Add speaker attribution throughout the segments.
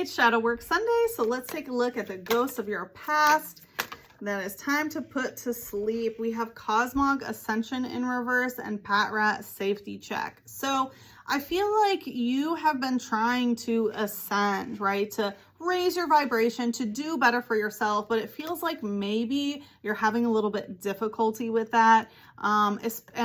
Speaker 1: It's Shadow Work Sunday, so let's take a look at the ghosts of your past that is time to put to sleep. We have Cosmog Ascension in reverse and Pat Rat Safety Check. So I feel like you have been trying to ascend, right? To raise your vibration, to do better for yourself, but it feels like maybe you're having a little bit difficulty with that. And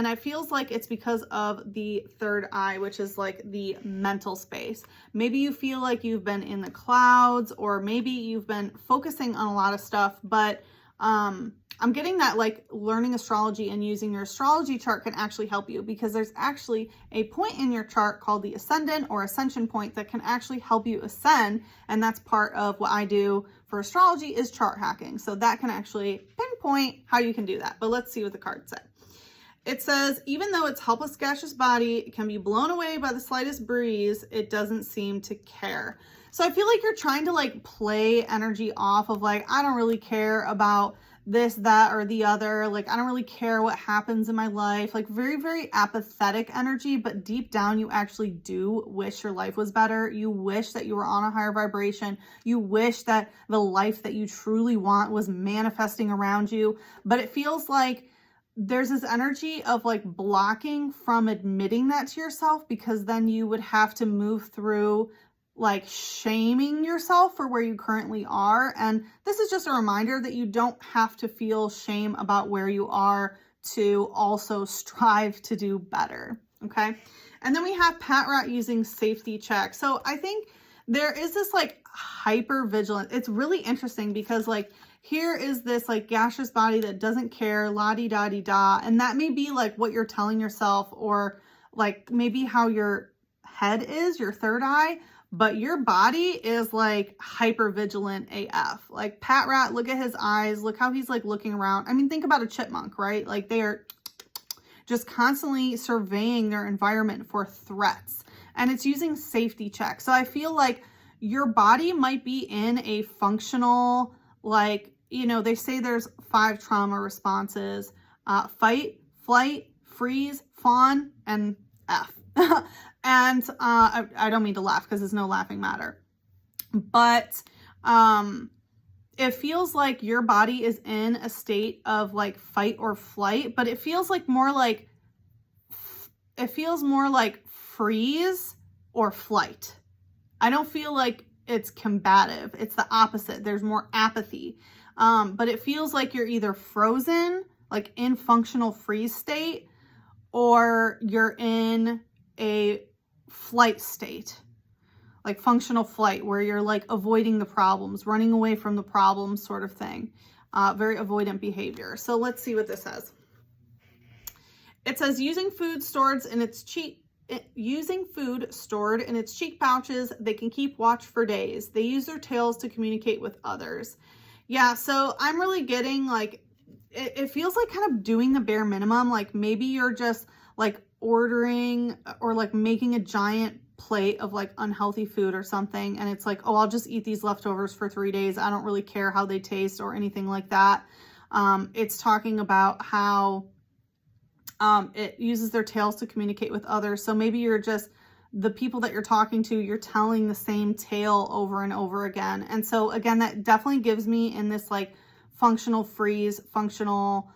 Speaker 1: it feels like it's because of the third eye, which is like the mental space. Maybe you feel like you've been in the clouds, or maybe you've been focusing on a lot of stuff, but I'm getting that like learning astrology and using your astrology chart can actually help you, because there's actually a point in your chart called the ascendant or ascension point that can actually help you ascend. And that's part of what I do for astrology, is chart hacking. So that can actually pinpoint how you can do that. But let's see what the card said. It says, even though its helpless gaseous body can be blown away by the slightest breeze, it doesn't seem to care. So I feel like you're trying to like play energy off of like, I don't really care about this, that, or the other. Like, I don't really care what happens in my life. Like very, very apathetic energy, but deep down, you actually do wish your life was better. You wish that you were on a higher vibration. You wish that the life that you truly want was manifesting around you. But it feels like there's this energy of like blocking from admitting that to yourself, because then you would have to move through like shaming yourself for where you currently are. And this is just a reminder that you don't have to feel shame about where you are to also strive to do better. Okay. And then we have Pat Rat using Safety Check. So I think there is this like hyper vigilant. It's really interesting because like here is this like gaseous body that doesn't care, la-di-da-di-da. And that may be like what you're telling yourself, or like maybe how your head is, your third eye. But your body is like hyper vigilant AF. Like Pat Rat, look at his eyes. Look how he's like looking around. I mean, think about a chipmunk, right? Like they are just constantly surveying their environment for threats. And it's using Safety Check. So I feel like your body might be in a functional, like, you know, they say there's 5 trauma responses: fight, flight, freeze, fawn, and F. And I don't mean to laugh because there's no laughing matter, but it feels like your body is in a state of like fight or flight, but it feels like more like, freeze or flight. I don't feel like it's combative. It's the opposite. There's more apathy. But it feels like you're either frozen, like in functional freeze state, or you're in a flight state, like functional flight, where you're like avoiding the problems, running away from the problems, sort of thing. Very avoidant behavior. So let's see what this says. It says, using food stored in its cheek pouches, they can keep watch for days. They use their tails to communicate with others. Yeah, so I'm really getting like, it feels like kind of doing the bare minimum. Like maybe you're just like ordering or like making a giant plate of like unhealthy food or something, and it's like, oh, I'll just eat these leftovers for 3 days. I don't really care how they taste or anything like that. It's talking about how it uses their tails to communicate with others. So maybe you're just, the people that you're talking to, you're telling the same tale over and over again. And so again, that definitely gives me in this like functional freeze, functional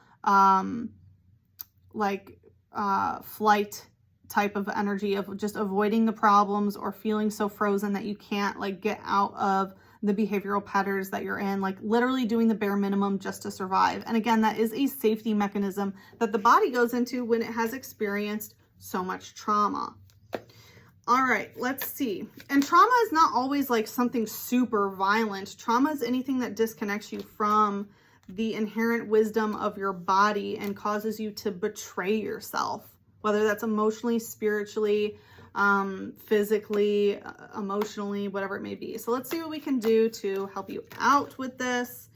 Speaker 1: flight type of energy of just avoiding the problems, or feeling so frozen that you can't like get out of the behavioral patterns that you're in, like literally doing the bare minimum just to survive. And again, that is a safety mechanism that the body goes into when it has experienced so much trauma. All right, let's see. And trauma is not always like something super violent. Trauma is anything that disconnects you from the inherent wisdom of your body and causes you to betray yourself, whether that's emotionally, spiritually, physically, emotionally, whatever it may be. So let's see what we can do to help you out with this.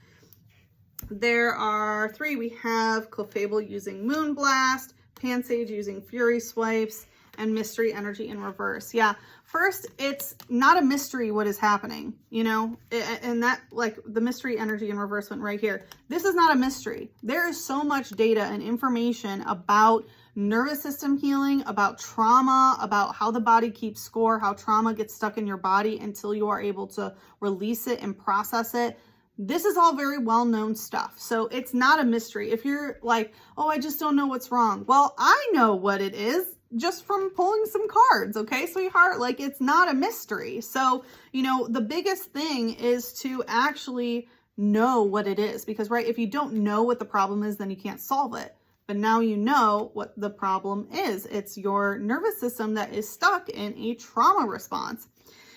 Speaker 1: There are 3. We have Clefable using Moonblast, Pansage using Fury Swipes, and Mystery Energy in reverse. Yeah, first, it's not a mystery what is happening, you know, and that like the Mystery Energy in reverse went right here. This is not a mystery. There is so much data and information about nervous system healing, about trauma, about how the body keeps score, how trauma gets stuck in your body until you are able to release it and process it. This is all very well-known stuff. So it's not a mystery. If you're like, oh, I just don't know what's wrong. Well, I know what it is just from pulling some cards. Okay, sweetheart, like it's not a mystery. So, you know, the biggest thing is to actually know what it is, because right, if you don't know what the problem is, then you can't solve it. But now you know what the problem is. It's your nervous system that is stuck in a trauma response.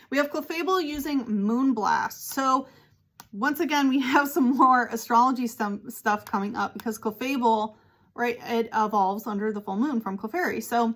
Speaker 1: We have Clefable using Moonblast. So once again, we have some more astrology stuff coming up, because Clefable, right, it evolves under the full moon from Clefairy. So,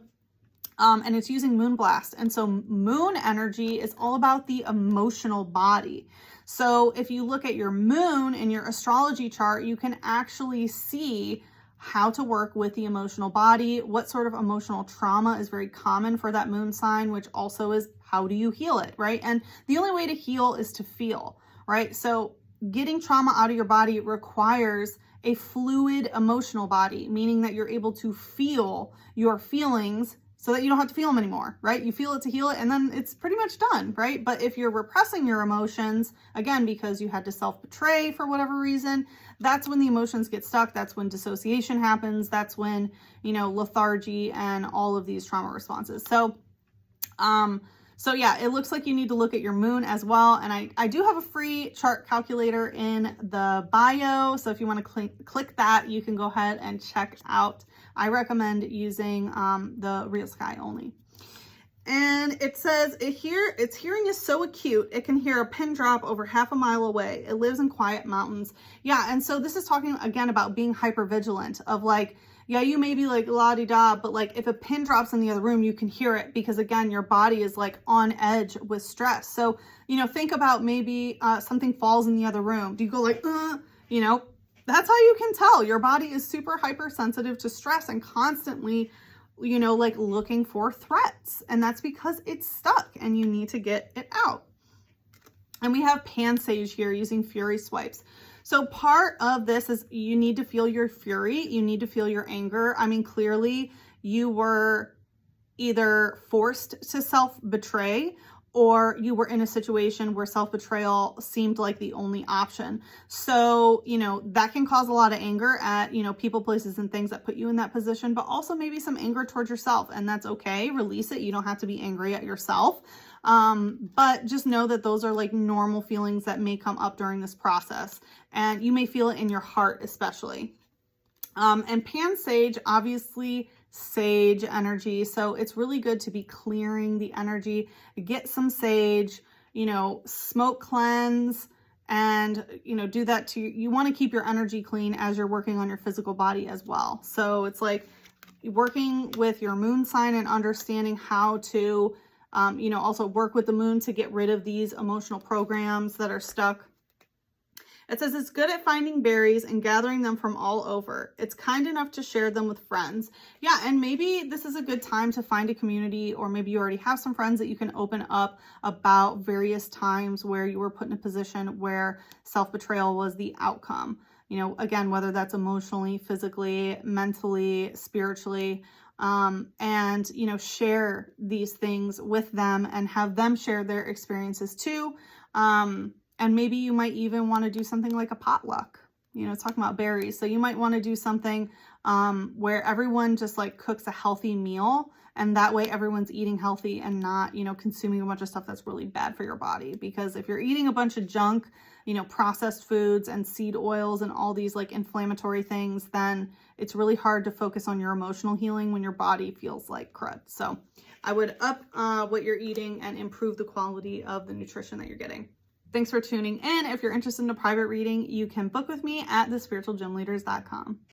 Speaker 1: and it's using Moonblast. And so moon energy is all about the emotional body. So if you look at your moon in your astrology chart, you can actually see how to work with the emotional body, what sort of emotional trauma is very common for that moon sign, which also is how do you heal it, right? And the only way to heal is to feel, right? So getting trauma out of your body requires a fluid emotional body, meaning that you're able to feel your feelings so that you don't have to feel them anymore, right? You feel it to heal it, and then it's pretty much done, right? But if you're repressing your emotions, again, because you had to self-betray for whatever reason, that's when the emotions get stuck. That's when dissociation happens. That's when, you know, lethargy and all of these trauma responses. So yeah, it looks like you need to look at your moon as well. And I do have a free chart calculator in the bio. So if you want to click that, you can go ahead and check out. I recommend using the Real Sky only. And it says, its hearing is so acute, it can hear a pin drop over half a mile away. It lives in quiet mountains. Yeah, and so this is talking again about being hypervigilant, of like, yeah, you may be like la-di-da, but like if a pin drops in the other room, you can hear it, because again, your body is like on edge with stress. So, you know, think about maybe something falls in the other room. Do you go like, you know, that's how you can tell your body is super hypersensitive to stress and constantly, you know, like looking for threats. And that's because it's stuck and you need to get it out. And we have Pan Sage here using Fury Swipes. So part of this is you need to feel your fury. You need to feel your anger. I mean, clearly you were either forced to self-betray, or you were in a situation where self-betrayal seemed like the only option. So, you know, that can cause a lot of anger at, you know, people, places, and things that put you in that position, but also maybe some anger towards yourself, and that's okay. Release it. You don't have to be angry at yourself. But just know that those are like normal feelings that may come up during this process, and you may feel it in your heart, especially. And Pan Sage, obviously sage energy. So it's really good to be clearing the energy, get some sage, you know, smoke cleanse, and, you know, do that you want to keep your energy clean as you're working on your physical body as well. So it's like working with your moon sign and understanding how to, you know, also work with the moon to get rid of these emotional programs that are stuck. It says it's good at finding berries and gathering them from all over. It's kind enough to share them with friends. Yeah, and maybe this is a good time to find a community, or maybe you already have some friends that you can open up about various times where you were put in a position where self-betrayal was the outcome. You know, again, whether that's emotionally, physically, mentally, spiritually, and, you know, share these things with them and have them share their experiences too. And maybe you might even want to do something like a potluck, you know, talking about berries. So you might want to do something where everyone just like cooks a healthy meal, and that way everyone's eating healthy and not, you know, consuming a bunch of stuff that's really bad for your body. Because if you're eating a bunch of junk, you know, processed foods and seed oils and all these like inflammatory things, then it's really hard to focus on your emotional healing when your body feels like crud. So I would up what you're eating and improve the quality of the nutrition that you're getting. Thanks for tuning in. If you're interested in a private reading, you can book with me at thespiritualgymleaders.com.